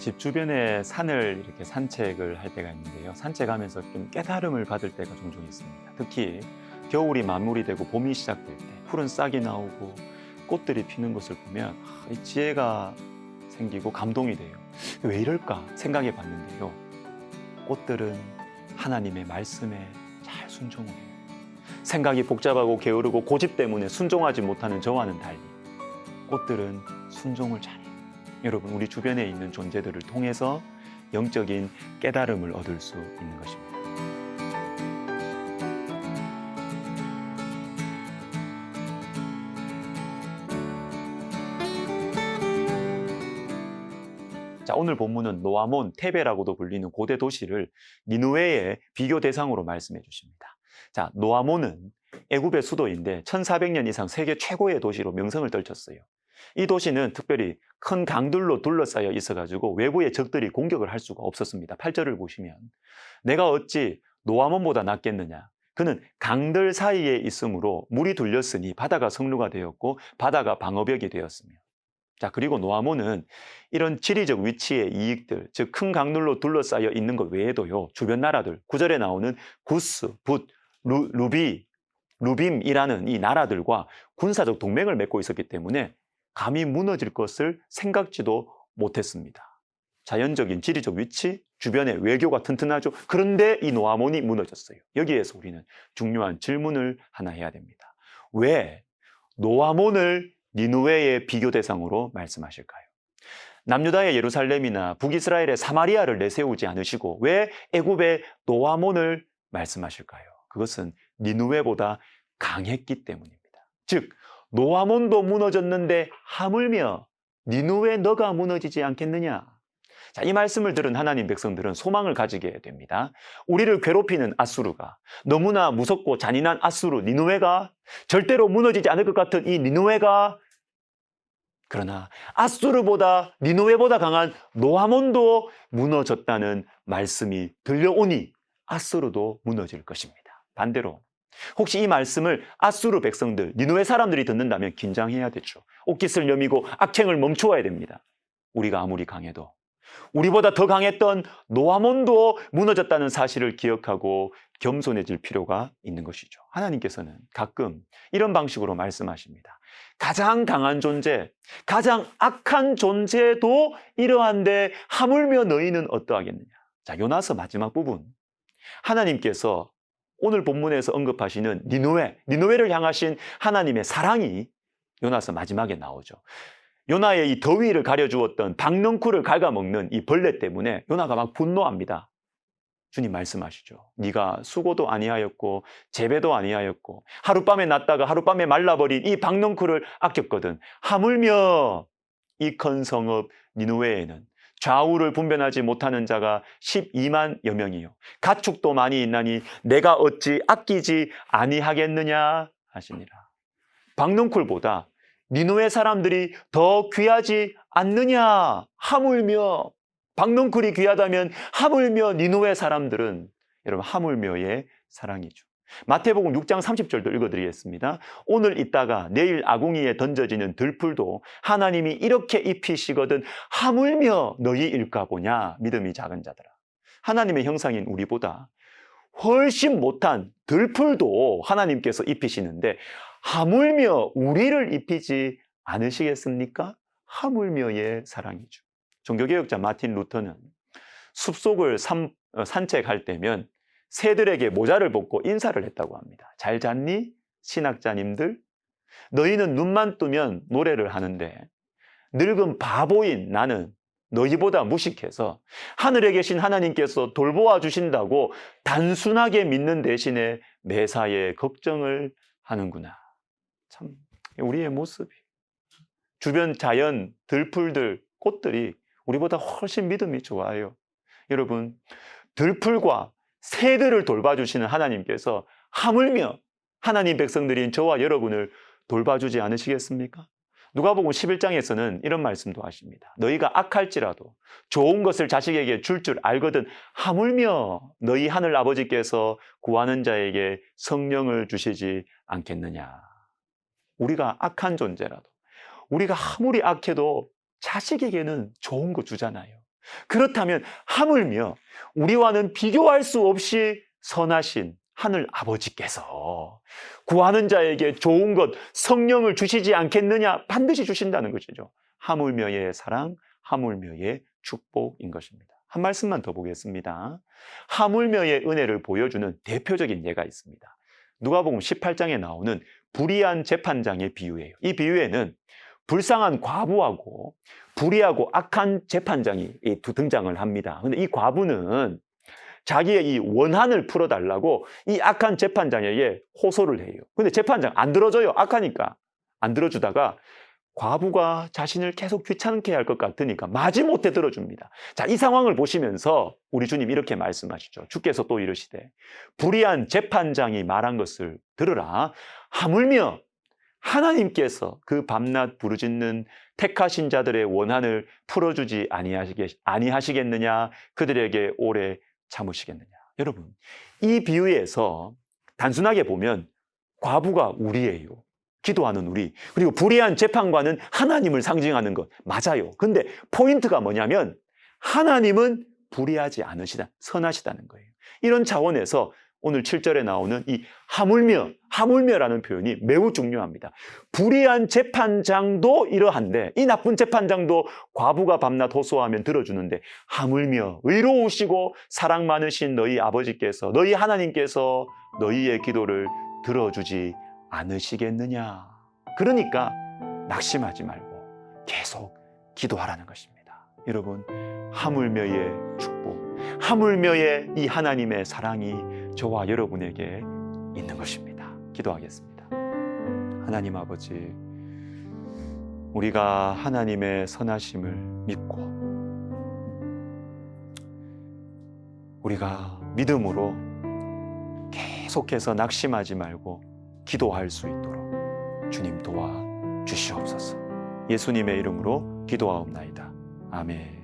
집 주변에 산을 이렇게 산책을 할 때가 있는데요. 산책하면서 좀 깨달음을 받을 때가 종종 있습니다. 특히 겨울이 마무리되고 봄이 시작될 때 푸른 싹이 나오고 꽃들이 피는 것을 보면 이 지혜가 생기고 감동이 돼요. 왜 이럴까 생각해 봤는데요. 꽃들은 하나님의 말씀에 잘 순종을 해요. 생각이 복잡하고 게으르고 고집 때문에 순종하지 못하는 저와는 달리 꽃들은 순종을 잘해요. 여러분, 우리 주변에 있는 존재들을 통해서 영적인 깨달음을 얻을 수 있는 것입니다. 자, 오늘 본문은 노아몬, 테베라고도 불리는 고대 도시를 니느웨의 비교 대상으로 말씀해 주십니다. 자, 노아몬은 애굽의 수도인데 1400년 이상 세계 최고의 도시로 명성을 떨쳤어요. 이 도시는 특별히 큰 강들로 둘러싸여 있어가지고 외부의 적들이 공격을 할 수가 없었습니다. 8절을 보시면 내가 어찌 노아몬보다 낫겠느냐. 그는 강들 사이에 있으므로 물이 둘렸으니 바다가 성루가 되었고 바다가 방어벽이 되었으며. 자, 그리고 노아몬은 이런 지리적 위치의 이익들, 즉 큰 강들로 둘러싸여 있는 것 외에도요, 주변 나라들, 9절에 나오는 구스, 붓, 루빔이라는 이 나라들과 군사적 동맹을 맺고 있었기 때문에 감히 무너질 것을 생각지도 못했습니다. 자연적인 지리적 위치, 주변의 외교가 튼튼하죠. 그런데 이 노아몬이 무너졌어요. 여기에서 우리는 중요한 질문을 하나 해야 됩니다. 왜 노아몬을 니느웨의 비교 대상으로 말씀하실까요? 남유다의 예루살렘이나 북이스라엘의 사마리아를 내세우지 않으시고 왜 애굽의 노아몬을 말씀하실까요? 그것은 니느웨보다 강했기 때문입니다. 즉 노아몬도 무너졌는데 하물며 니느웨 너가 무너지지 않겠느냐? 자, 이 말씀을 들은 하나님 백성들은 소망을 가지게 됩니다. 우리를 괴롭히는 아수르가, 너무나 무섭고 잔인한 아수르 니느웨가, 절대로 무너지지 않을 것 같은 이 니느웨가, 그러나 아수르보다 니느웨보다 강한 노아몬도 무너졌다는 말씀이 들려오니 아수르도 무너질 것입니다. 반대로 혹시 이 말씀을 아수르 백성들, 니느웨 사람들이 듣는다면 긴장해야 되죠. 옷깃을 여미고 악행을 멈추어야 됩니다. 우리가 아무리 강해도 우리보다 더 강했던 노아몬도 무너졌다는 사실을 기억하고 겸손해질 필요가 있는 것이죠. 하나님께서는 가끔 이런 방식으로 말씀하십니다. 가장 강한 존재, 가장 악한 존재도 이러한데 하물며 너희는 어떠하겠느냐. 자, 요나서 마지막 부분, 하나님께서 오늘 본문에서 언급하시는 니느웨를 향하신 하나님의 사랑이 요나서 마지막에 나오죠. 요나의 이 더위를 가려주었던 박넝쿨을 갉아먹는 이 벌레 때문에 요나가 막 분노합니다. 주님 말씀하시죠. 네가 수고도 아니하였고 재배도 아니하였고 하룻밤에 났다가 하룻밤에 말라버린 이 박넝쿨을 아꼈거든. 하물며 이 큰 성읍 니느웨에는 좌우를 분별하지 못하는 자가 12만여 명이요 가축도 많이 있나니 내가 어찌 아끼지 아니하겠느냐 하시니라. 박넝쿨보다 니느웨 사람들이 더 귀하지 않느냐? 하물며 박넝쿨이 귀하다면 하물며 니느웨 사람들은, 여러분, 하물며의 사랑이죠. 마태복음 6장 30절도 읽어드리겠습니다. 오늘 있다가 내일 아궁이에 던져지는 들풀도 하나님이 이렇게 입히시거든 하물며 너희일까 보냐, 믿음이 작은 자들아. 하나님의 형상인 우리보다 훨씬 못한 들풀도 하나님께서 입히시는데 하물며 우리를 입히지 않으시겠습니까? 하물며의 사랑이죠. 종교개혁자 마틴 루터는 숲속을 산책할 때면 새들에게 모자를 벗고 인사를 했다고 합니다. 잘 잤니? 신학자님들? 너희는 눈만 뜨면 노래를 하는데 늙은 바보인 나는 너희보다 무식해서 하늘에 계신 하나님께서 돌보아 주신다고 단순하게 믿는 대신에 매사에 걱정을 하는구나. 참, 우리의 모습이, 주변 자연, 들풀들, 꽃들이 우리보다 훨씬 믿음이 좋아요. 여러분, 들풀과 새들을 돌봐주시는 하나님께서 하물며 하나님 백성들인 저와 여러분을 돌봐주지 않으시겠습니까? 누가복음 11장에서는 이런 말씀도 하십니다. 너희가 악할지라도 좋은 것을 자식에게 줄 알거든 하물며 너희 하늘 아버지께서 구하는 자에게 성령을 주시지 않겠느냐. 우리가 악한 존재라도, 우리가 아무리 악해도 자식에게는 좋은 거 주잖아요. 그렇다면 하물며 우리와는 비교할 수 없이 선하신 하늘 아버지께서 구하는 자에게 좋은 것, 성령을 주시지 않겠느냐? 반드시 주신다는 것이죠. 하물며의 사랑, 하물며의 축복인 것입니다. 한 말씀만 더 보겠습니다. 하물며의 은혜를 보여주는 대표적인 예가 있습니다. 누가복음 18장에 나오는 불의한 재판장의 비유예요. 이 비유에는 불쌍한 과부하고 불의하고 악한 재판장이 등장을 합니다. 근데 이 과부는 자기의 이 원한을 풀어달라고 이 악한 재판장에게 호소를 해요. 근데 재판장 안 들어줘요. 악하니까. 안 들어주다가 과부가 자신을 계속 귀찮게 할 것 같으니까 마지못해 들어줍니다. 자, 이 상황을 보시면서 우리 주님 이렇게 말씀하시죠. 주께서 또 이르시되 불의한 재판장이 말한 것을 들으라. 하물며 하나님께서 그 밤낮 부르짖는 택하신 자들의 원한을 풀어주지 아니하시겠느냐? 그들에게 오래 참으시겠느냐? 여러분, 이 비유에서 단순하게 보면 과부가 우리예요. 기도하는 우리. 그리고 불의한 재판관은 하나님을 상징하는 것. 맞아요. 근데 포인트가 뭐냐면 하나님은 불의하지 않으시다. 선하시다는 거예요. 이런 차원에서 오늘 7절에 나오는 이 하물며라는 표현이 매우 중요합니다. 불의한 재판장도 이러한데 이 나쁜 재판장도 과부가 밤낮 호소하면 들어주는데 하물며 의로우시고 사랑 많으신 너희 아버지께서 너희 하나님께서 너희의 기도를 들어주지 않으시겠느냐. 그러니까 낙심하지 말고 계속 기도하라는 것입니다. 여러분, 하물며의 축복, 하물며의 이 하나님의 사랑이 저와 여러분에게 있는 것입니다. 기도하겠습니다. 하나님 아버지, 우리가 하나님의 선하심을 믿고 우리가 믿음으로 계속해서 낙심하지 말고 기도할 수 있도록 주님 도와 주시옵소서. 예수님의 이름으로 기도하옵나이다. 아멘.